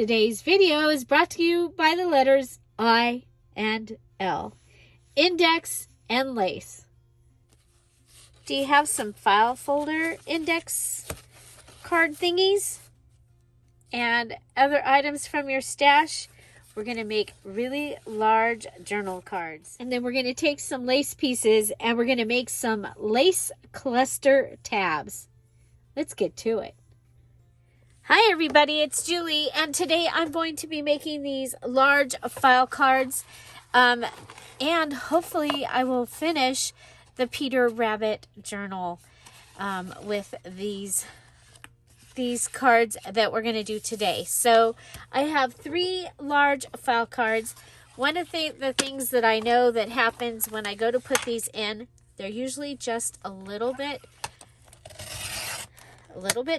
Today's video is brought to you by the letters I and L, index and lace. Do you have some file folder index card thingies and other items from your stash? We're going to make really large journal cards. And then we're going to take some lace pieces and we're going to make some lace cluster tabs. Let's get to it. Hi everybody, it's Julie, and today I'm going to be making these large file cards, and hopefully I will finish the Peter Rabbit journal with these cards that we're going to do today. So I have 3 large file cards. One of the things that I know that happens when I go to put these in, they're usually just a little bit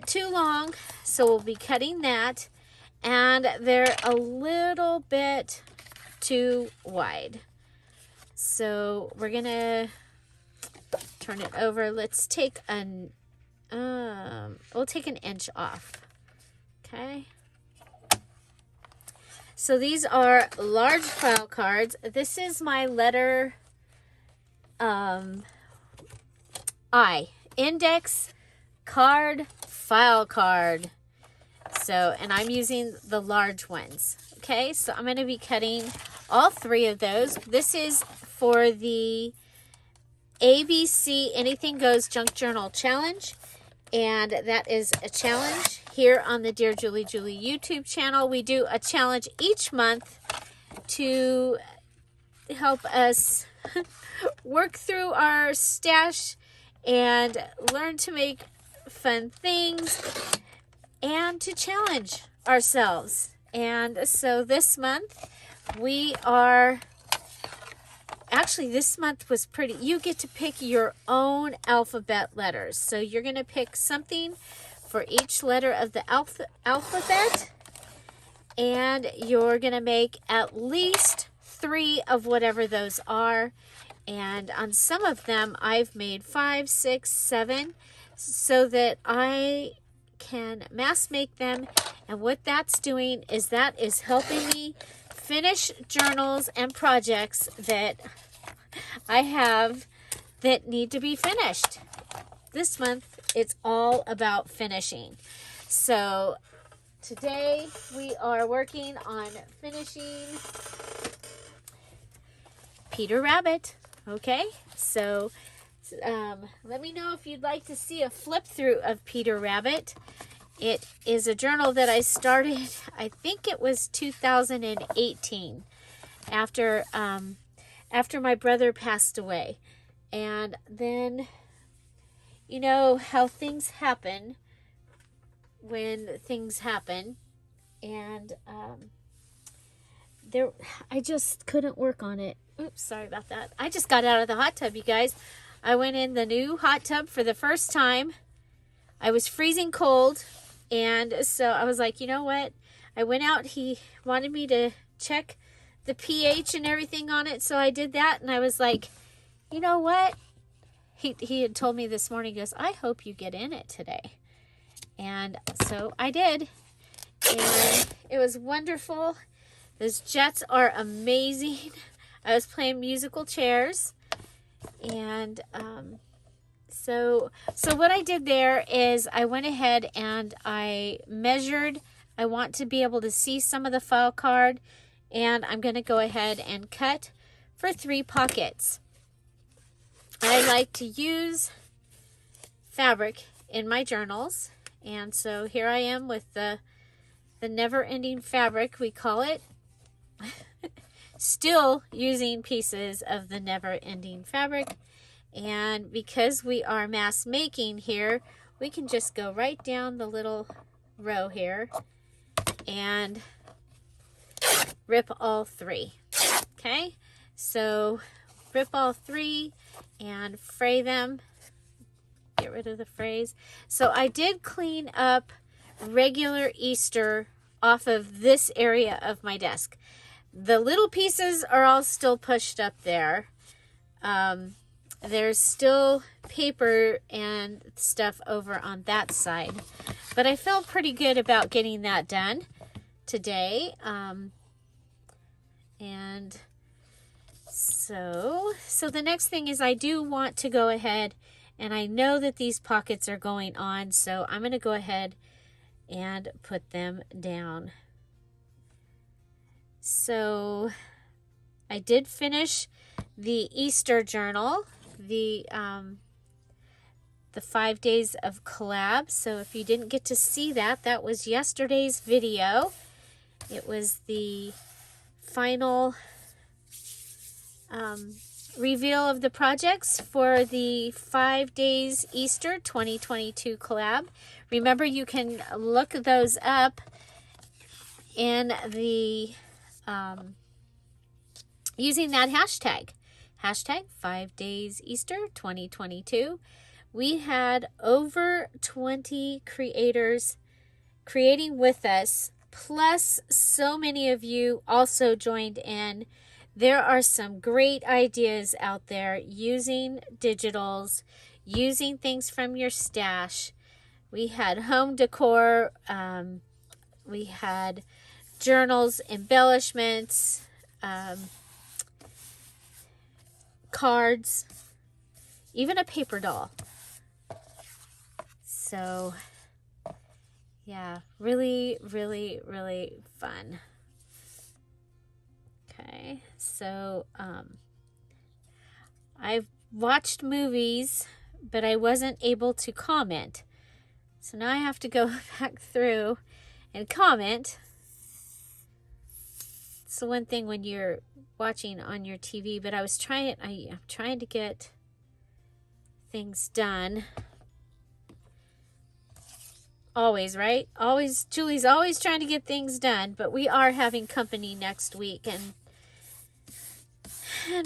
too long, so we'll be cutting that, and they're a little bit too wide, so we're gonna turn it over. Let's take we'll take an inch off. Okay, so these are large file cards. This is my letter I, index card, file card. So, and I'm using the large ones. Okay, so I'm going to be cutting all 3 of those. This is for the ABC Anything Goes Junk Journal Challenge. And that is a challenge here on the Dear Julie Julie YouTube channel. We do a challenge each month to help us work through our stash and learn to make fun things and to challenge ourselves. And so this month this month was pretty, you get to pick your own alphabet letters. So you're going to pick something for each letter of the alphabet, and you're going to make at least 3 of whatever those are. And on some of them I've made 5, 6, 7, so that I can mass make them. And what that's doing is that is helping me finish journals and projects that I have that need to be finished. This month it's all about finishing. So today we are working on finishing Peter Rabbit. Okay, so let me know if you'd like to see a flip through of Peter Rabbit. It is a journal that I started, I think it was 2018, after my brother passed away. And then, you know how things happen when things happen, and I just couldn't work on it. Oops, sorry about that. I just got out of the hot tub, you guys. I went in the new hot tub for the first time. I was freezing cold, and so I was like, you know what? I went out. He wanted me to check the pH and everything on it, so I did that, and I was like, you know what? He had told me this morning, he goes, I hope you get in it today. And so I did, and it was wonderful. Those jets are amazing. I was playing musical chairs. And so what I did there is I went ahead and I measured. I want to be able to see some of the file card, and I'm going to go ahead and cut for 3 pockets. I like to use fabric in my journals, and so here I am with the never-ending fabric, we call it. Still using pieces of the never-ending fabric, and because we are mass making here, we can just go right down the little row here and rip all 3. Okay, so rip all 3 and fray them. Get rid of the frays. So I did clean up regular Easter off of this area of my desk. The little pieces are all still pushed up there. There's still paper and stuff over on that side, but I felt pretty good about getting that done. today. And so the next thing is I do want to go ahead, and I know that these pockets are going on, so I'm going to go ahead and put them down. So I did finish the Easter journal, the 5 days of collab. So if you didn't get to see that, that was yesterday's video. It was the final reveal of the projects for the 5 days Easter 2022 collab. Remember, you can look those up in the using that hashtag 5 days Easter 2022. We had over 20 creators creating with us, plus so many of you also joined in. There are some great ideas out there using digitals, using things from your stash. We had home decor, we had journals, embellishments, cards, even a paper doll. So yeah, really, really, really fun. Okay, so I've watched movies, but I wasn't able to comment. So now I have to go back through and comment. It's the one thing when you're watching on your TV, but I'm trying to get things done. Always, right? Always, Julie's always trying to get things done, but we are having company next week, and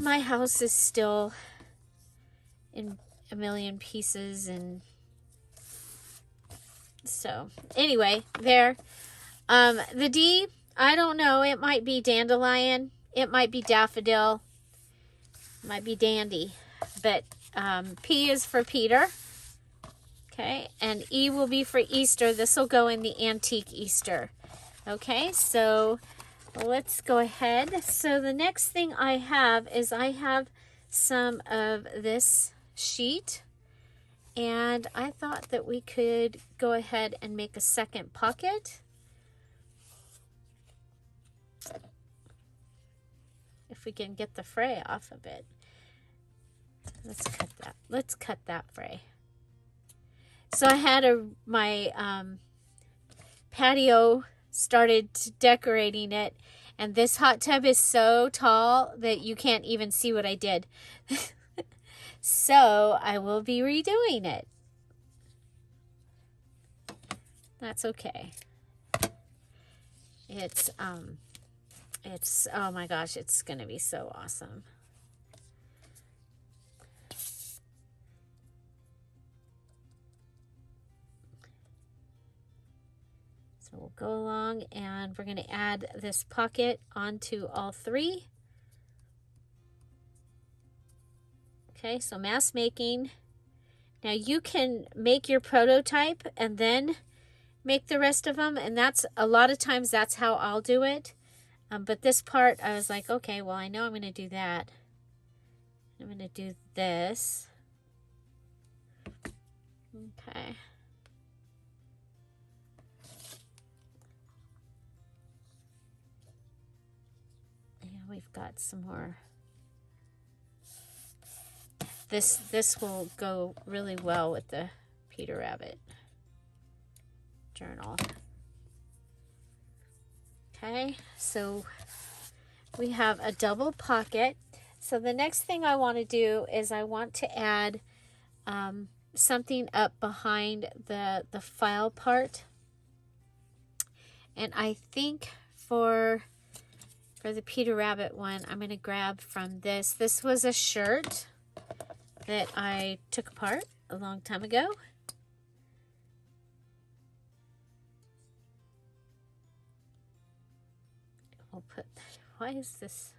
my house is still in a million pieces, and so anyway, there. The D, I don't know, it might be dandelion, it might be daffodil, it might be dandy, but P is for Peter. Okay, and E will be for Easter. This will go in the antique Easter. Okay, so let's go ahead. So the next thing I have is I have some of this sheet, and I thought that we could go ahead and make a second pocket. If we can get the fray off of it. Let's cut that. Let's cut that fray. So I had my patio started decorating it, and this hot tub is so tall that you can't even see what I did. So I will be redoing it. That's okay. It's oh my gosh, it's gonna be so awesome. So we'll go along, and we're going to add this pocket onto all three. Okay, so mass making. Now you can make your prototype and then make the rest of them, and that's a lot of times that's how I'll do it. But this part I was like, okay, well, I know I'm going to do that. I'm going to do this. Okay. We've got some more. This will go really well with the Peter Rabbit journal. Okay, so we have a double pocket. So the next thing I want to do is I want to add something up behind the file part. And I think for the Peter Rabbit one, I'm going to grab from this. This was a shirt that I took apart a long time ago. We'll put, why is this?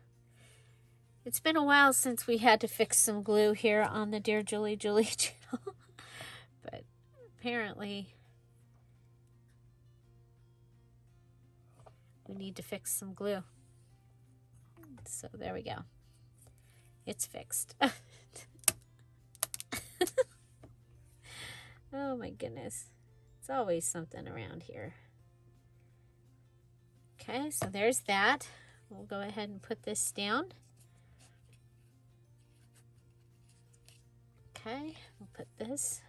It's been a while since we had to fix some glue here on the Dear Julie channel. But apparently we need to fix some glue. So there we go. It's fixed. Oh my goodness. It's always something around here. Okay, so there's that. We'll go ahead and put this down. Okay, we'll put this.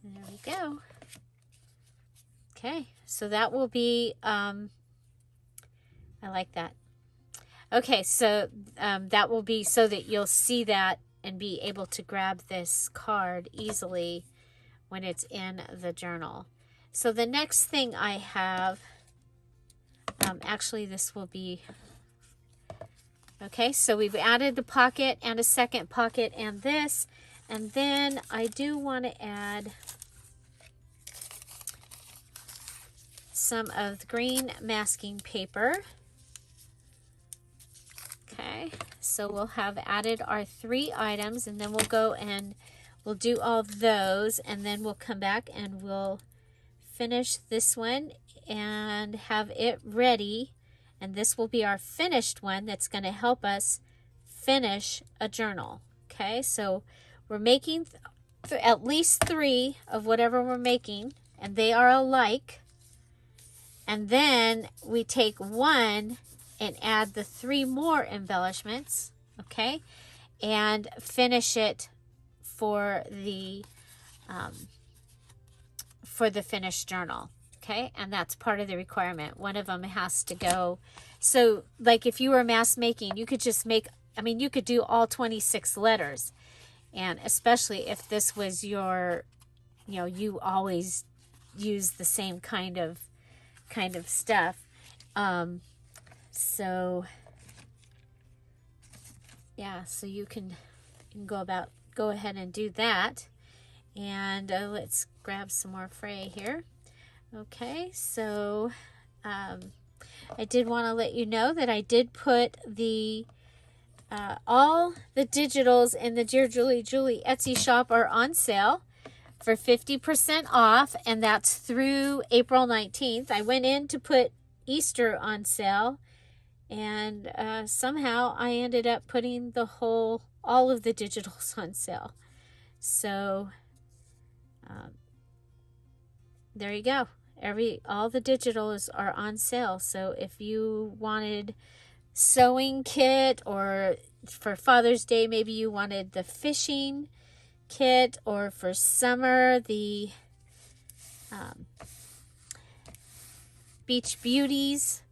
There we go. Okay, so that will be, I like that. Okay, so that will be so that you'll see that and be able to grab this card easily when it's in the journal. So the next thing I have, actually this will be, okay, so we've added the pocket and a second pocket and this, and then I do want to add some of the green masking paper. Okay, so we'll have added our 3 items, and then we'll go and we'll do all of those, and then we'll come back and we'll finish this one and have it ready, and this will be our finished one that's going to help us finish a journal. Okay, so we're making at least 3 of whatever we're making, and they are alike, and then we take one and add the 3 more embellishments, okay, and finish it for the finished journal, okay, and that's part of the requirement. One of them has to go. So, like if you were mass making, you could just make, I mean, you could do all 26 letters, and especially if this was your, you know, you always use the same kind of stuff. So yeah, so you can go ahead and do that. And let's grab some more fray here. Okay, so I did want to let you know that I did put the all the digitals in the Dear Julie Etsy shop are on sale for 50% off, and that's through April 19th. I went in to put Easter on sale, and somehow I ended up putting all of the digitals on sale. So there you go. All the digitals are on sale. So if you wanted sewing kit, or for Father's Day maybe you wanted the fishing kit, or for summer the Beach Beauties,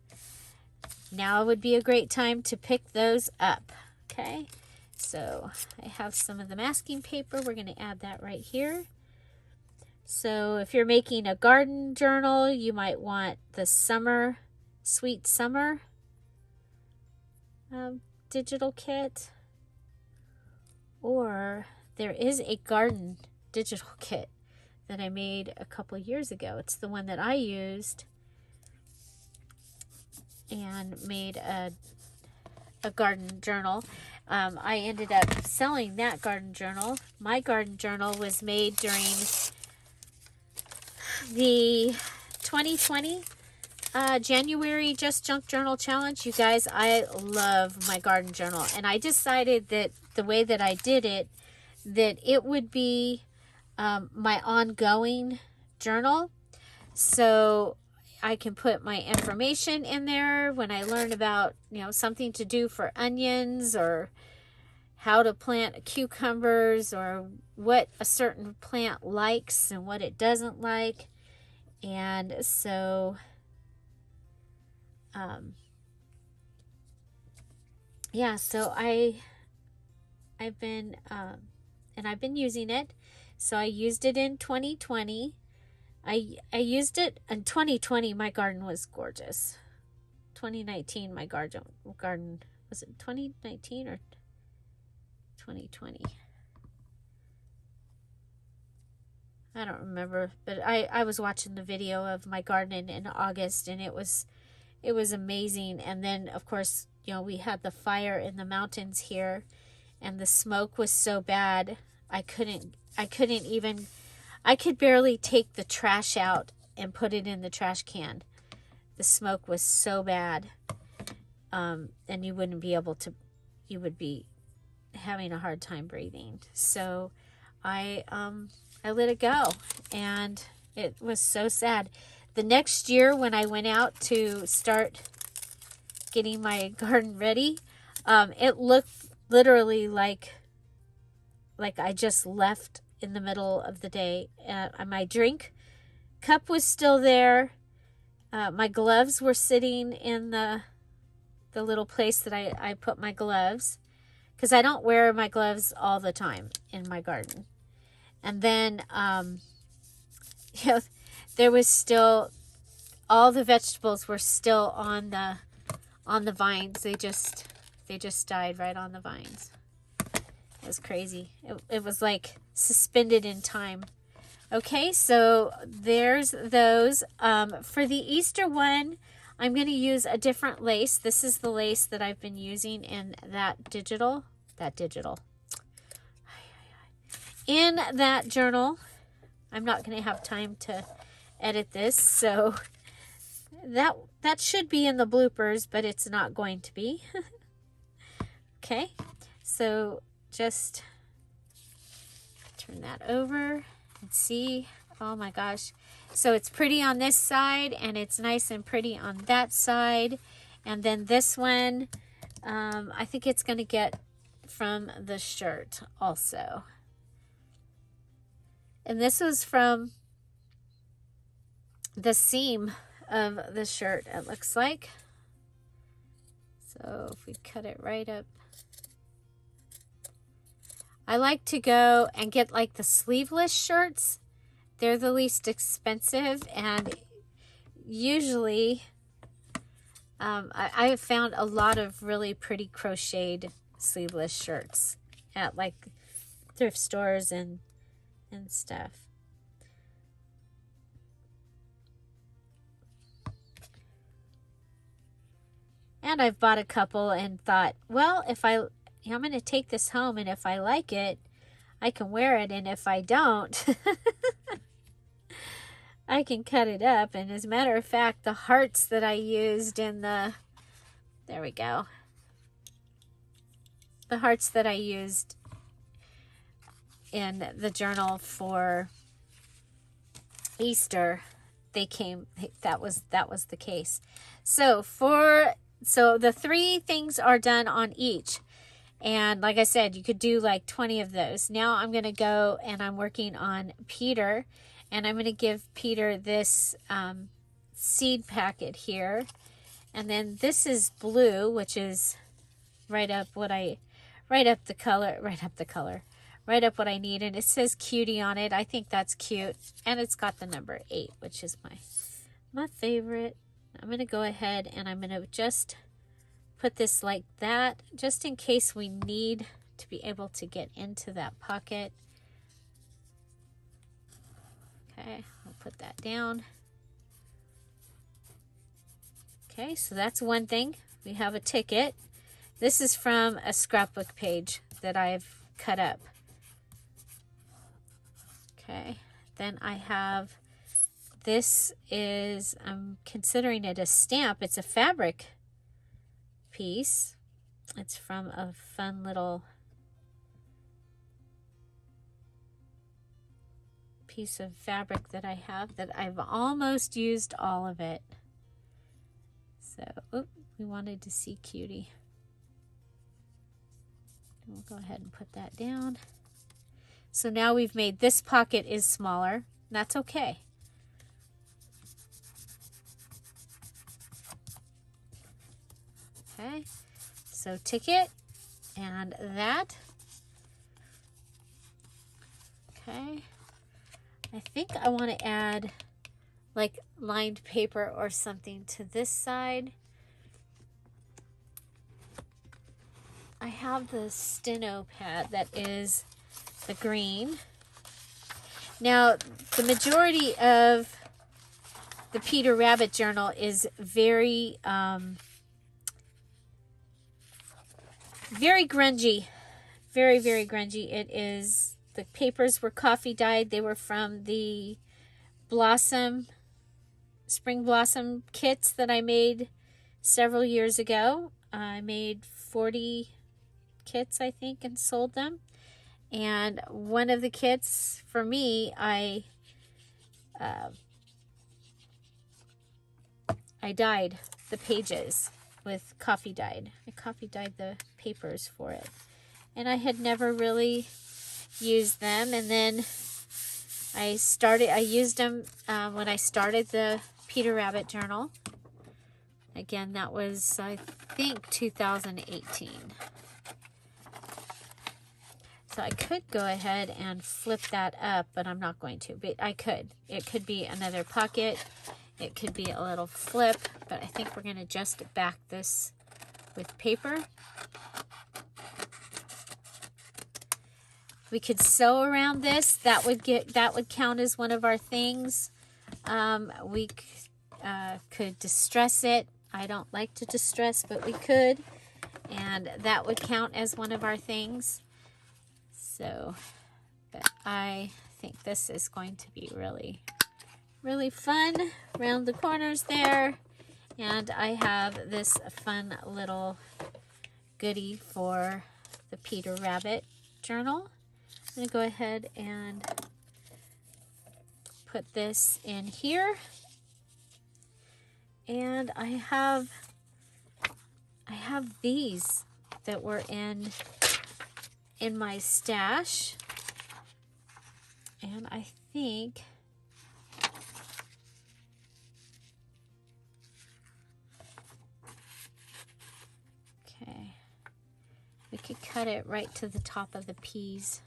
now would be a great time to pick those up. Okay, so I have some of the masking paper. We're going to add that right here. So if you're making a garden journal, you might want the Sweet Summer digital kit, or there is a garden digital kit that I made a couple years ago. It's the one that I used and made a garden journal. I ended up selling that garden journal. My garden journal was made during the 2020 January Just Junk Journal Challenge. You guys, I love my garden journal, and I decided that the way that I did it, that it would be my ongoing journal, so I can put my information in there when I learn about, you know, something to do for onions, or how to plant cucumbers, or what a certain plant likes and what it doesn't like. And so yeah, so I've been using it. So I used it in 2020. I used it in 2020. My garden was gorgeous. 2019, my garden was it 2019 or 2020? I don't remember, but I was watching the video of my garden in August, and it was amazing. And then of course, you know, we had the fire in the mountains here, and the smoke was so bad. I couldn't even, I could barely take the trash out and put it in the trash can. The smoke was so bad. And you wouldn't be able to, you would be having a hard time breathing. So I let it go, and it was so sad. The next year when I went out to start getting my garden ready, it looked literally like I just left in the middle of the day. My drink cup was still there. My gloves were sitting in the little place that I put my gloves, because I don't wear my gloves all the time in my garden. And then, you know, there was still, all the vegetables were still on the vines. They just died right on the vines. It was crazy. It was like suspended in time. Okay, so there's those. For the Easter one, I'm going to use a different lace. This is the lace that I've been using in that digital. In that journal. I'm not going to have time to edit this, so that should be in the bloopers, but it's not going to be. Okay, so just turn that over and see. Oh my gosh. So it's pretty on this side, and it's nice and pretty on that side. And then this one, I think it's going to get from the shirt also. And this was from the seam of the shirt, it looks like. So if we cut it right up. I like to go and get like the sleeveless shirts. They're the least expensive, and usually I have found a lot of really pretty crocheted sleeveless shirts at like thrift stores and stuff. And I've bought a couple and thought, well, if I'm going to take this home, and if I like it, I can wear it, and if I don't, I can cut it up. And as a matter of fact, the hearts that I used in the, there we go, the hearts that I used in the journal for Easter, they came, that was the case. So the 3 things are done on each. And like I said, you could do like 20 of those. Now I'm going to go and I'm working on Peter. And I'm going to give Peter this seed packet here. And then this is blue, which is right up what I need. And it says cutie on it. I think that's cute. And it's got the number 8, which is my favorite. I'm going to go ahead and I'm going to just put this like that, just in case we need to be able to get into that pocket. Okay, I'll put that down. Okay, so that's one thing. We have a ticket. This is from a scrapbook page that I've cut up. Okay, then I have, this is, I'm considering it a stamp. It's a fabric piece. It's from a fun little piece of fabric that I have that I've almost used all of it. So, we wanted to see cutie. We'll go ahead and put that down. So now we've made, this pocket is smaller. That's okay. Okay, so ticket and that. Okay, I think I want to add like lined paper or something to this side. I have the steno pad that is the green. Now, the majority of the Peter Rabbit journal is very very grungy. Very, very grungy. It is The papers were coffee dyed. They were from the spring blossom kits that I made several years ago. I made 40 kits, I think, and sold them. And one of the kits for me, I dyed the pages with coffee dyed. I coffee dyed the papers for it. And I had never really used them. And then I used them when I started the Peter Rabbit journal. Again, that was, I think, 2018. So I could go ahead and flip that up, but I'm not going to. But I could. It could be another pocket. It could be a little flip, but I think we're going to just back this with paper. We could sew around this. That would count as one of our things. We could distress it. I don't like to distress, but we could, and that would count as one of our things. So, but I think this is going to be really, really fun around the corners there. And I have this fun little goodie for the Peter Rabbit journal. I'm going to go ahead and put this in here. And I have these that were in my stash. And I think we could cut it right to the top of the peas,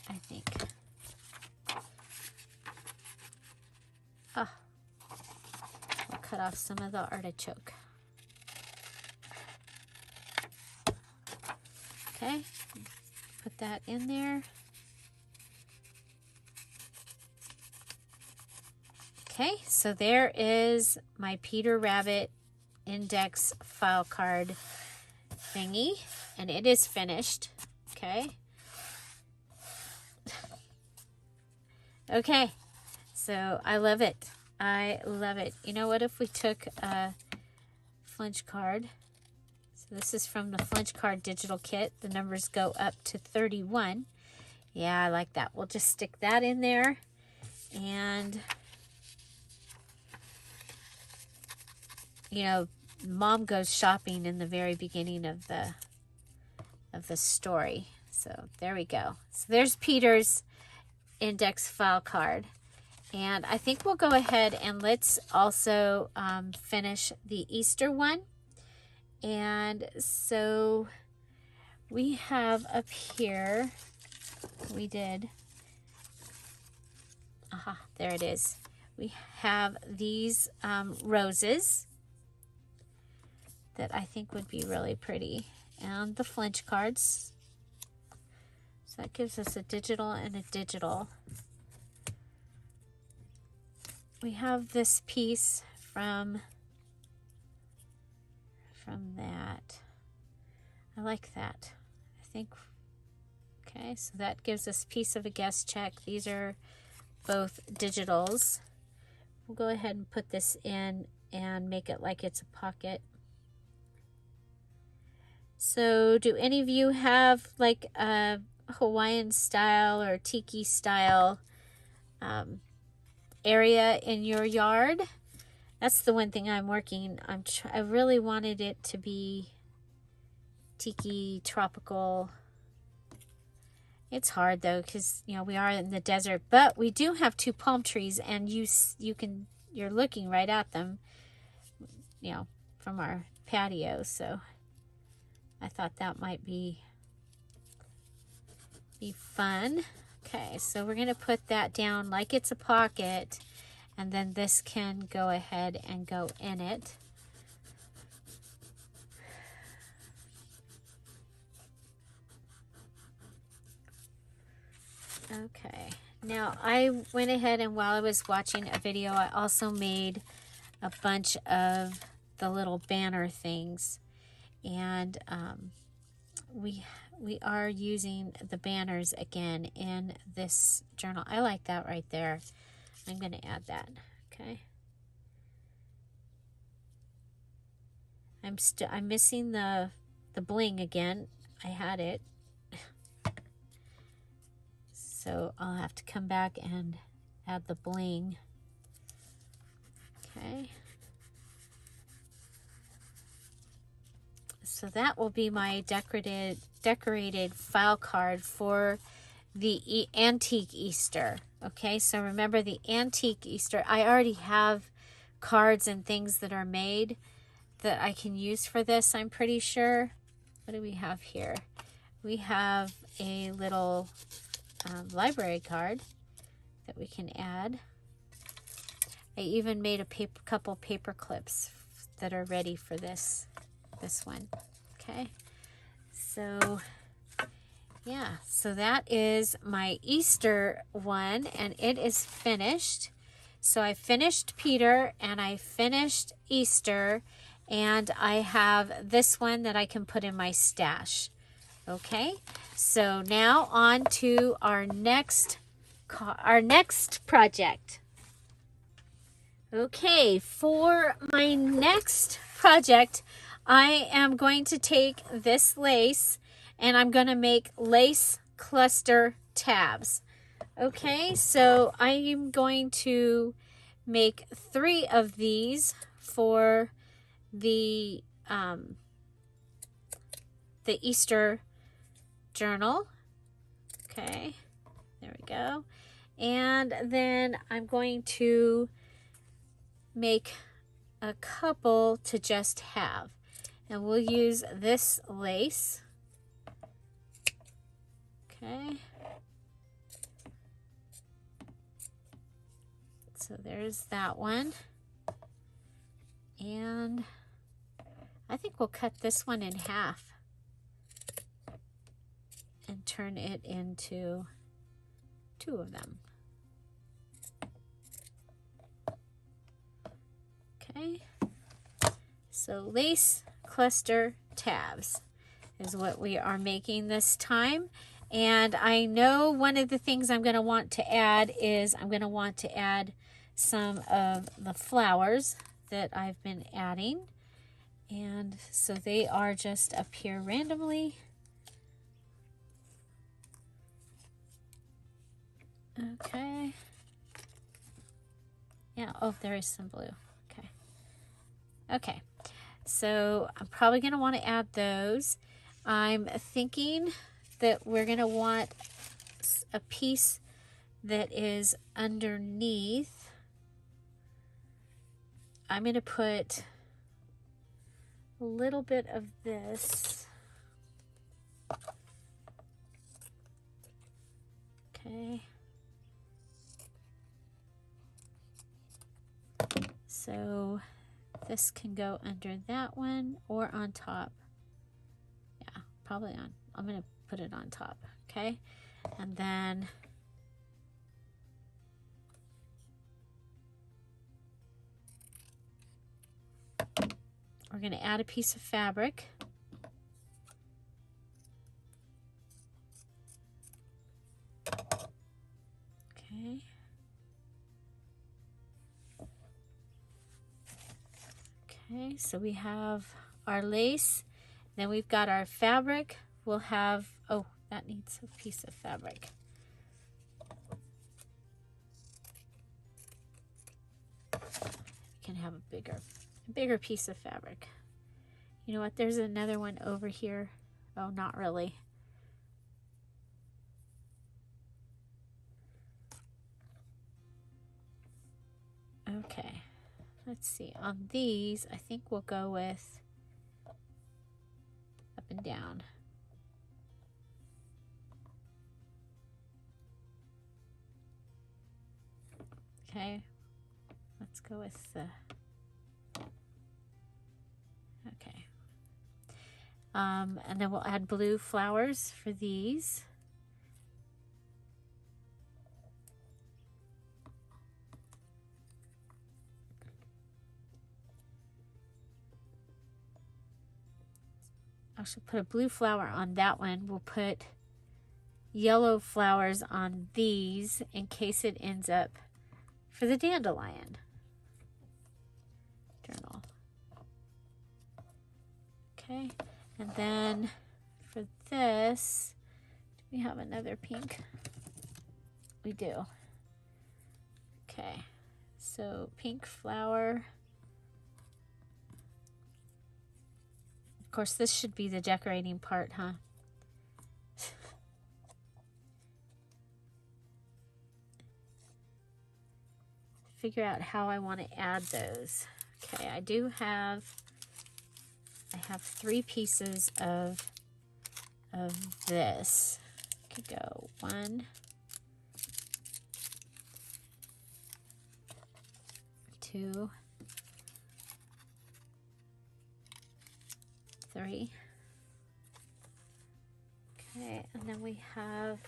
I think. I'll cut off some of the artichoke. Okay, put that in there. Okay, so there is my Peter Rabbit index file card thingy, and it is finished. Okay. Okay, so I love it. I love it. You know what, if we took a flinch card, so this is from the flinch card digital kit, the numbers go up to 31. Yeah, I like that. We'll just stick that in there. And you know, Mom goes shopping in the very beginning of the story. So there we go. So there's Peter's index file card. And I think we'll go ahead and let's also finish the Easter one. And so we have up here, we did, there it is. We have these roses that I think would be really pretty, and the flinch cards. So that gives us a digital and a digital. We have this piece from that. I like that. I think, okay, so that gives us a piece of a guest check. These are both digitals. We'll go ahead and put this in and make it like it's a pocket. So do any of you have like a Hawaiian style or tiki style area in your yard? That's the one thing I'm working. I really wanted it to be tiki, tropical. It's hard though, because you know we are in the desert, but we do have 2 palm trees, and you're looking right at them, you know, from our patio. So I thought that might be fun. Okay, so we're gonna put that down like it's a pocket, and then this can go ahead and go in it. Okay, now I went ahead and while I was watching a video, I also made a bunch of the little banner things. And we are using the banners again in this journal. I like that right there. I'm going to add that. Okay. I'm missing the bling again. I had it. So I'll have to come back and add the bling. Okay. So that will be my decorated file card for the antique Easter. Okay, so remember the antique Easter. I already have cards and things that are made that I can use for this, I'm pretty sure. What do we have here? We have a little library card that we can add. I even made a couple paper clips that are ready for this one. Okay, so yeah, so that is my Easter one, and it is finished. So I finished Peter and I finished Easter, and I have this one that I can put in my stash. Okay, so now on to our next project. Okay, for my next project, I am going to take this lace and I'm going to make lace cluster tabs. Okay, so I am going to make 3 of these for the Easter journal. Okay, there we go. And then I'm going to make a couple to just have. And we'll use this lace. Okay. So there's that one. And I think we'll cut this one in half and turn it into 2 of them. Okay. So lace cluster tabs is what we are making this time. And I know one of the things I'm going to want to add is I'm going to want to add some of the flowers that I've been adding. And so they are just up here randomly. Okay. Yeah, oh, there is some blue. Okay. Okay. So I'm probably going to want to add those. I'm thinking that we're going to want a piece that is underneath. I'm going to put a little bit of this. Okay. So this can go under that one or on top. Yeah, probably on. I'm going to put it on top. Okay. And then we're going to add a piece of fabric. Okay. Okay, so we have our lace, then we've got our fabric. We'll have, oh, that needs a piece of fabric. We can have a bigger piece of fabric. You know what, there's another one over here. Oh, not really. Okay, let's see. On these, I think we'll go with up and down. Okay, let's go with the, okay. And then we'll add blue flowers for these. actually put a blue flower on that one. We'll put yellow flowers on these in case it ends up for the dandelion journal. Okay, and then for this, do we have another pink? We do. Okay, so pink flower. Of course, this should be the decorating part, huh? Figure out how I want to add those. Okay, I have 3 pieces of this. Could go 1, 2, 3. Okay, and then we have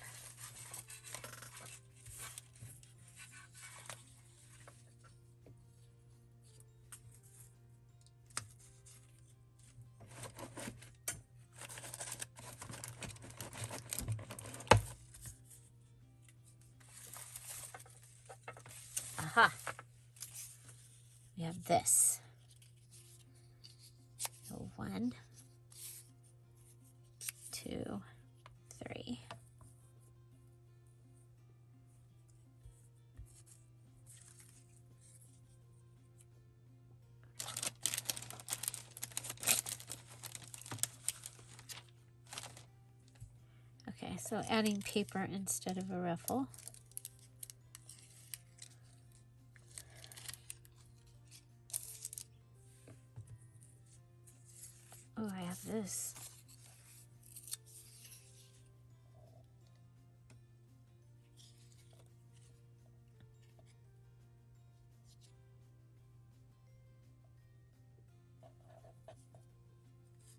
we have this. So 1, 2, 3. Okay, so adding paper instead of a ruffle. Oh, I have this.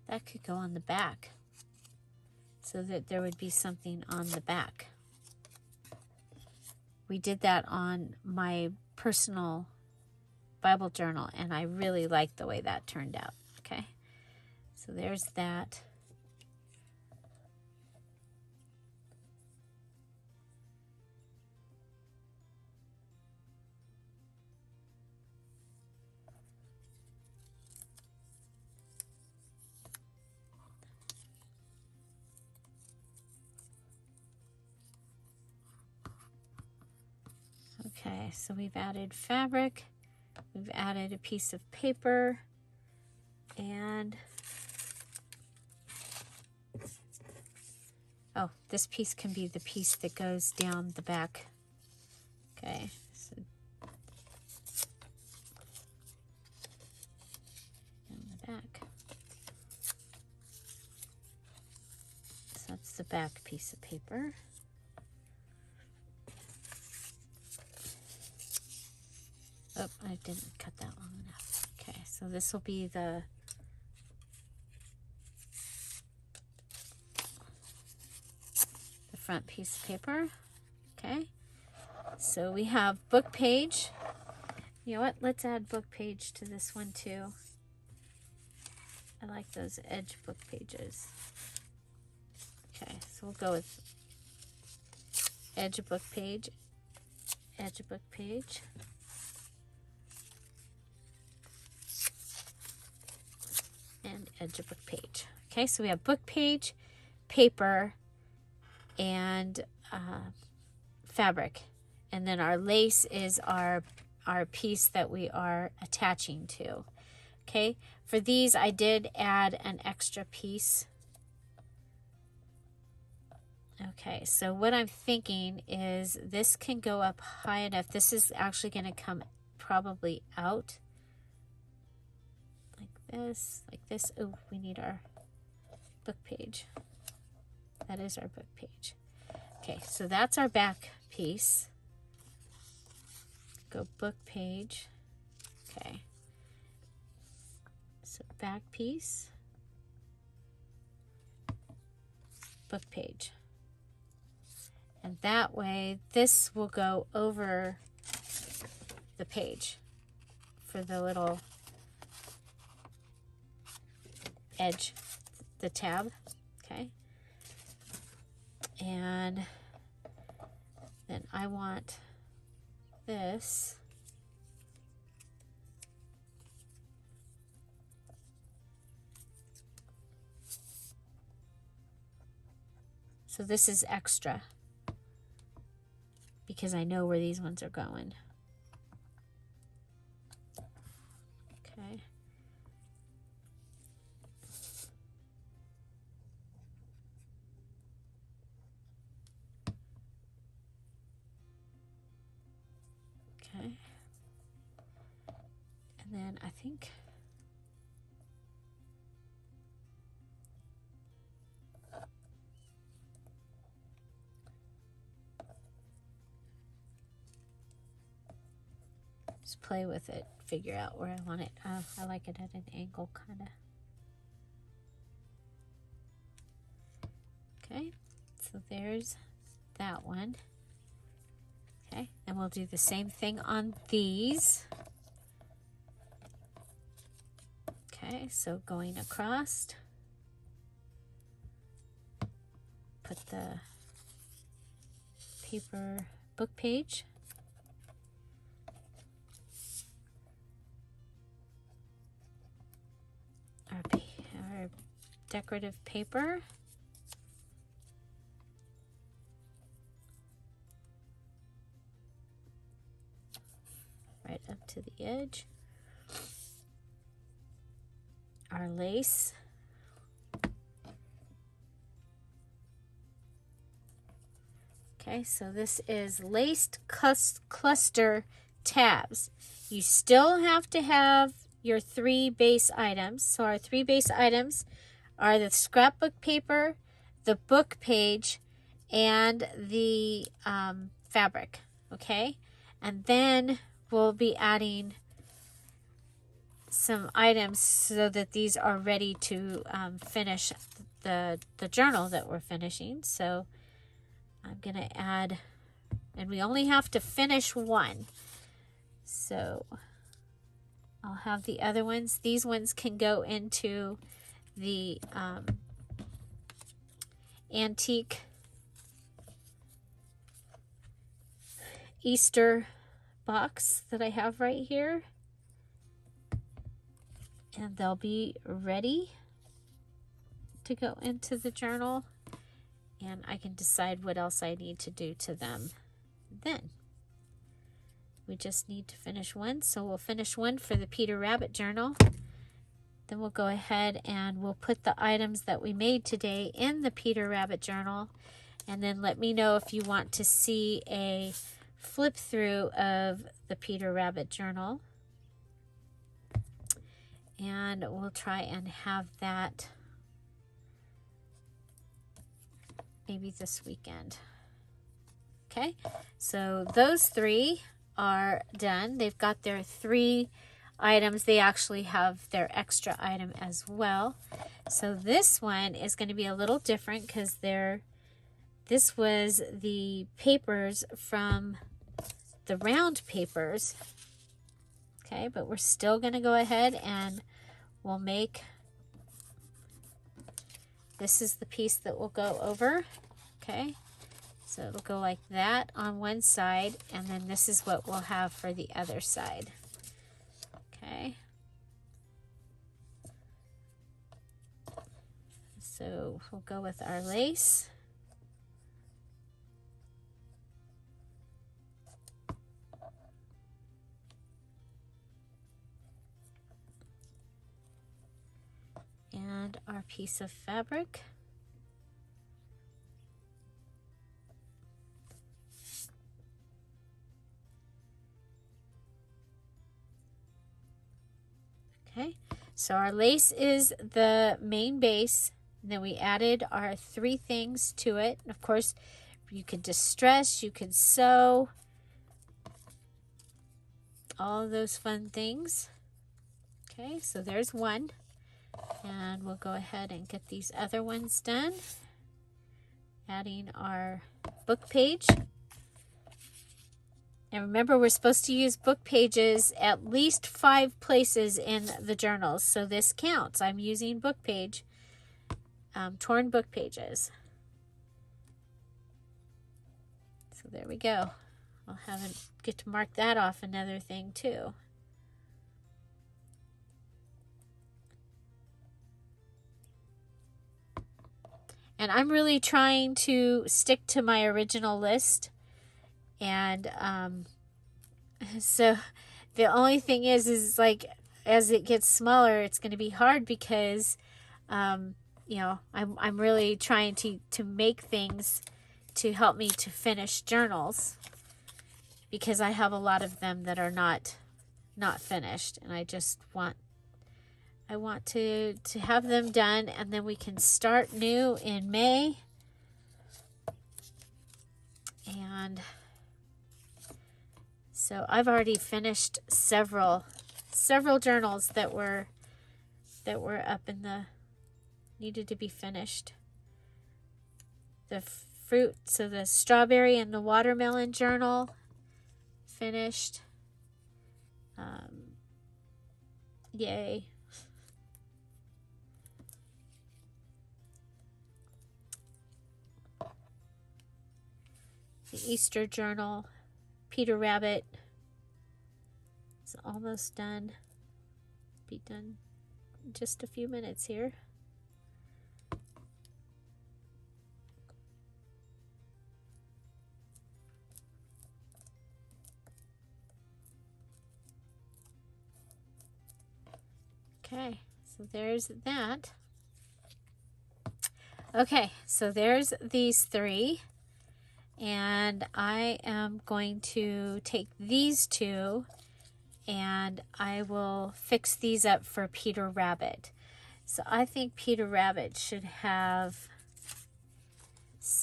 That could go on the back so that there would be something on the back. We did that on my personal Bible journal, and I really liked the way that turned out. Okay, so there's that. Okay, so we've added fabric, we've added a piece of paper, and oh, this piece can be the piece that goes down the back. Okay, so down the back. So that's the back piece of paper. Oh, I didn't cut that long enough. Okay, so this will be the front piece of paper. Okay, so we have book page. You know what? Let's add book page to this one too. I like those edge book pages. Okay, so we'll go with edge book page, edge book page. And edge of book page. Okay, so we have book page, paper, and fabric. And then our lace is our piece that we are attaching to. Okay, for these I did add an extra piece. Okay, so what I'm thinking is this can go up high enough. This is actually going to come probably out. Like this. Oh, we need our book page. That is our book page. Okay, so that's our back piece. Go book page. Okay. So back piece. Book page. And that way, this will go over the page for the little edge, the tab. Okay. And then I want this. So this is extra because I know where these ones are going. Okay. Okay. And then I think just play with it, figure out where I want it. I like it at an angle, kind of. Okay, so there's that one. Okay, and we'll do the same thing on these. Okay, so going across, put the paper book page. Our decorative paper. Right up to the edge. Our lace. Okay, so this is laced cluster tabs. You still have to have your 3 base items. So our 3 base items are the scrapbook paper, the book page, and the fabric. Okay, and then we'll be adding some items so that these are ready to finish the journal that we're finishing. So I'm going to add, and we only have to finish one. So I'll have the other ones. These ones can go into the antique Easter box that I have right here. And they'll be ready to go into the journal. And I can decide what else I need to do to them then. We just need to finish one, so we'll finish one for the Peter Rabbit journal. Then we'll go ahead and we'll put the items that we made today in the Peter Rabbit journal. And then let me know if you want to see a flip through of the Peter Rabbit journal. And we'll try and have that maybe this weekend. Okay, so those 3 are done. They've got their 3 items. They actually have their extra item as well. So this one is going to be a little different because this was the papers from the round papers. Okay, but we're still going to go ahead and we'll make, this is the piece that will go over. Okay, so it'll go like that on one side, and then this is what we'll have for the other side. Okay, so we'll go with our lace. And our piece of fabric. Okay, so our lace is the main base. And then we added our 3 things to it. And of course, you could distress, you could sew, all of those fun things. Okay, so there's one. And we'll go ahead and get these other ones done. Adding our book page. And remember, we're supposed to use book pages at least 5 places in the journals. So this counts. I'm using book page. torn book pages. So there we go. I'll get to mark that off another thing too. And I'm really trying to stick to my original list. And so the only thing is like, as it gets smaller, it's going to be hard because, you know, I'm really trying to make things to help me to finish journals, because I have a lot of them that are not finished, and I want to have them done, and then we can start new in May. And so I've already finished several journals that were up in the needed to be finished. The fruit, so the strawberry and the watermelon journal finished. Yay. The Easter journal, Peter Rabbit, is almost done. Be done in just a few minutes here. Okay, so there's that. Okay, so there's these three. And I am going to take these two and I will fix these up for Peter Rabbit. So I think Peter Rabbit should have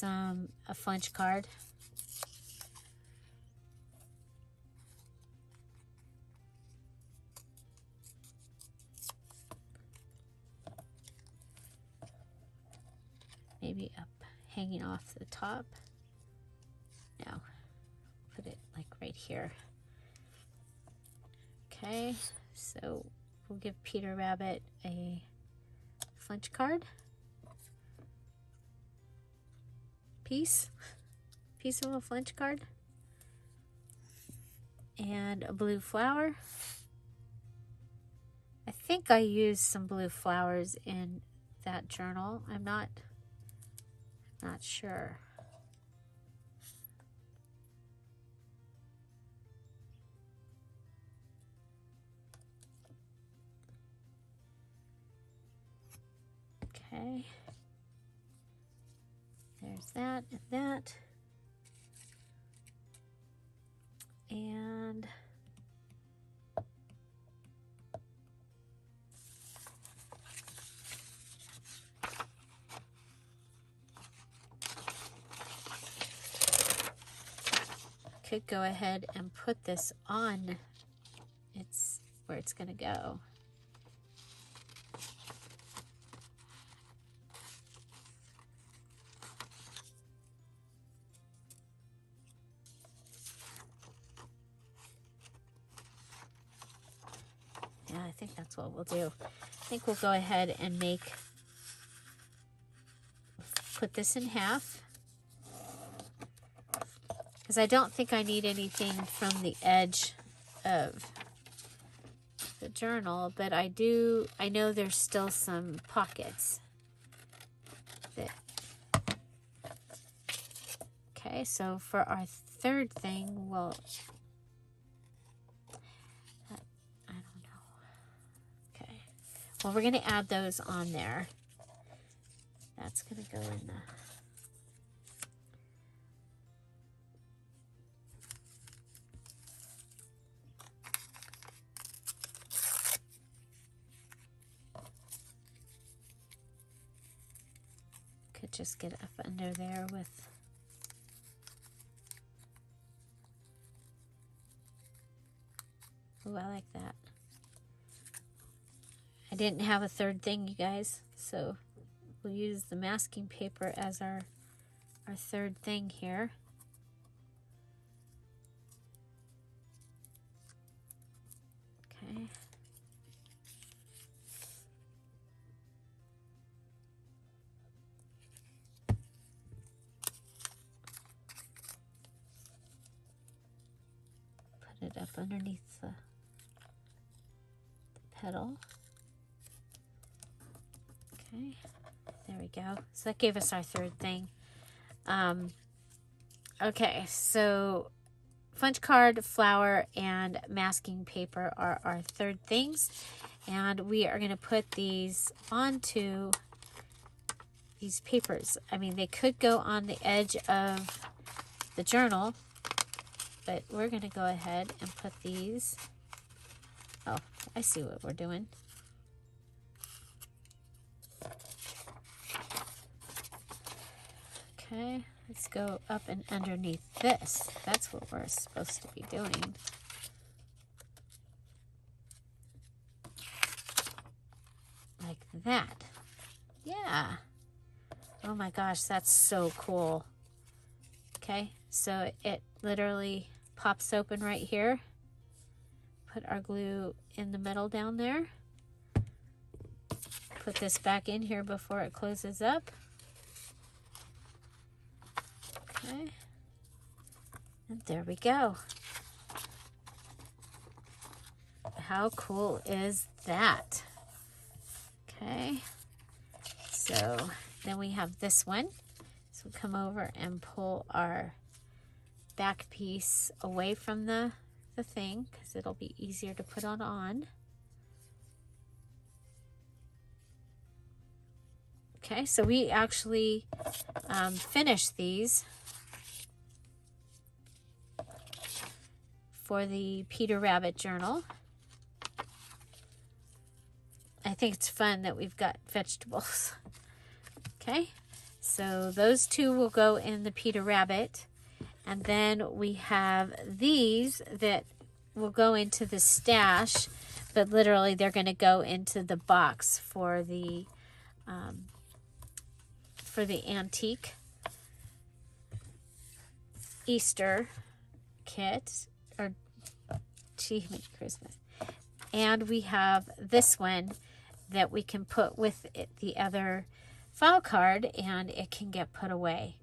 a flinch card. Maybe up, hanging off the top. No, put it like right here. Okay, so we'll give Peter Rabbit a flinch card. Piece of a flinch card. And a blue flower. I think I used some blue flowers in that journal. I'm not sure. Okay, there's that and that. And could go ahead and put this on where it's going to go. Yeah, I think that's what we'll do. I think we'll go ahead and put this in half, because I don't think I need anything from the edge of the journal, but I know there's still some pockets. Okay, so for our third thing, well, I don't know. Okay, well, we're going to add those on there. That's going to go in the... Could just get up under there with... Ooh, I like that. I didn't have a third thing, you guys, so we'll use the masking paper as our third thing here. Okay. it up underneath the petal. Okay, there we go. So that gave us our third thing. Okay, so punch card, flower, and masking paper are our third things. And we are going to put these onto these papers. I mean, they could go on the edge of the journal, but we're going to go ahead and put these. Oh, I see what we're doing. Okay, let's go up and underneath this. That's what we're supposed to be doing. Like that. Yeah. Oh my gosh, that's so cool. Okay, so it literally pops open right here. Put our glue in the middle down there. Put this back in here before it closes up. Okay, and there we go. How cool is that? Okay, so then we have this one. So we come over and pull our back piece away from the thing because it'll be easier to put on. Okay, so we actually finished these for the Peter Rabbit journal. I think it's fun that we've got vegetables. Okay, so those two will go in the Peter Rabbit. And then we have these that will go into the stash, but literally they're going to go into the box for the antique Easter kit or achievement Christmas. And we have this one that we can put with it, the other file card, and it can get put away.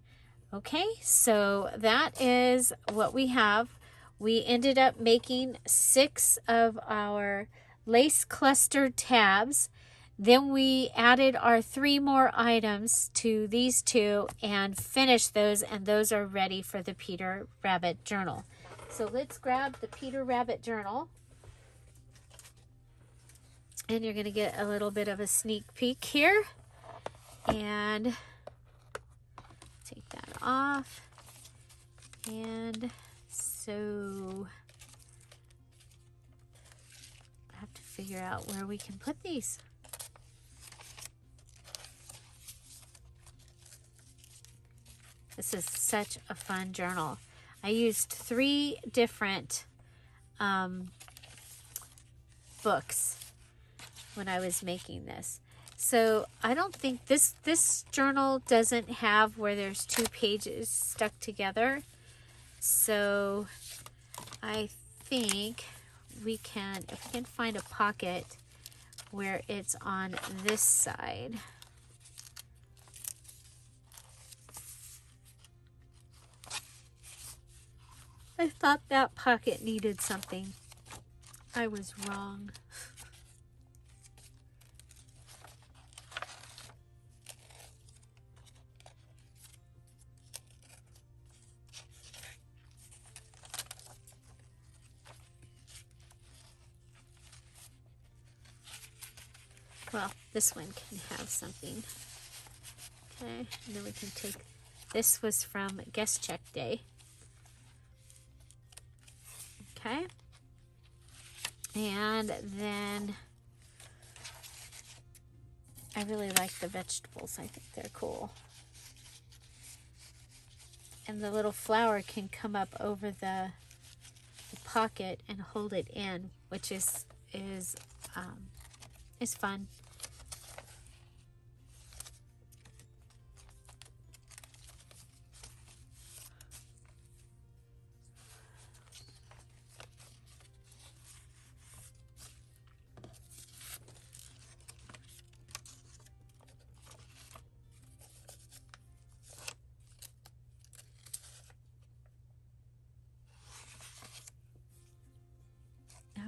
Okay, so that is what we have. We ended up making 6 of our lace cluster tabs. Then we added our 3 more items to these 2 and finished those, and those are ready for the Peter Rabbit journal. So let's grab the Peter Rabbit journal. And you're going to get a little bit of a sneak peek here. And take that off. And so I have to figure out where we can put these. This is such a fun journal. I used 3 different books when I was making this. So I don't think this journal doesn't have where there's 2 pages stuck together. So I think if we can find a pocket where it's on this side. I thought that pocket needed something. I was wrong. Well, this one can have something. Okay, and then we can take, this was from Guest Check Day. Okay, and then I really like the vegetables. I think they're cool. And the little flower can come up over the pocket and hold it in, which is fun.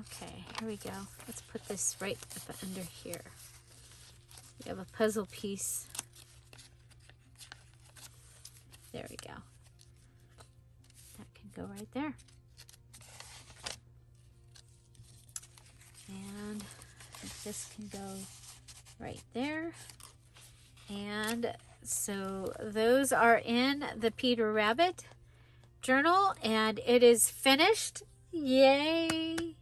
Okay, here we go. Let's put this right up under here. We have a puzzle piece. There we go. That can go right there. And this can go right there. And so those are in the Peter Rabbit journal, and it is finished. Yay!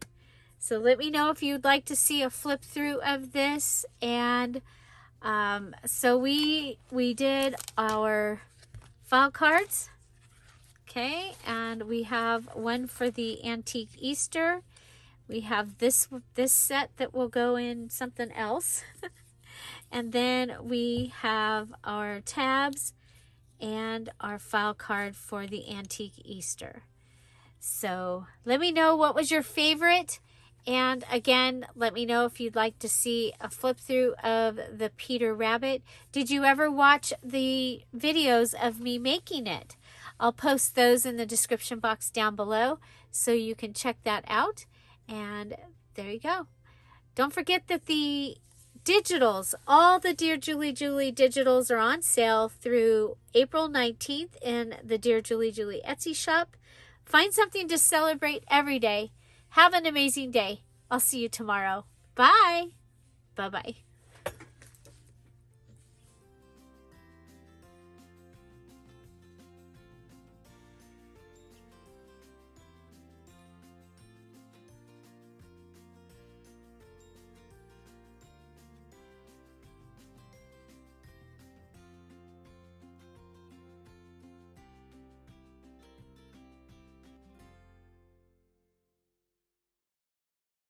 So let me know if you'd like to see a flip through of this. And so we did our file cards. Okay, and we have one for the antique Easter. We have this set that will go in something else. And then we have our tabs and our file card for the antique Easter. So let me know what was your favorite. And again, let me know if you'd like to see a flip through of the Peter Rabbit. Did you ever watch the videos of me making it? I'll post those in the description box down below so you can check that out. And there you go. Don't forget that the digitals, all the Dear Julie Julie digitals are on sale through April 19th in the Dear Julie Julie Etsy shop. Find something to celebrate every day. Have an amazing day. I'll see you tomorrow. Bye. Bye-bye.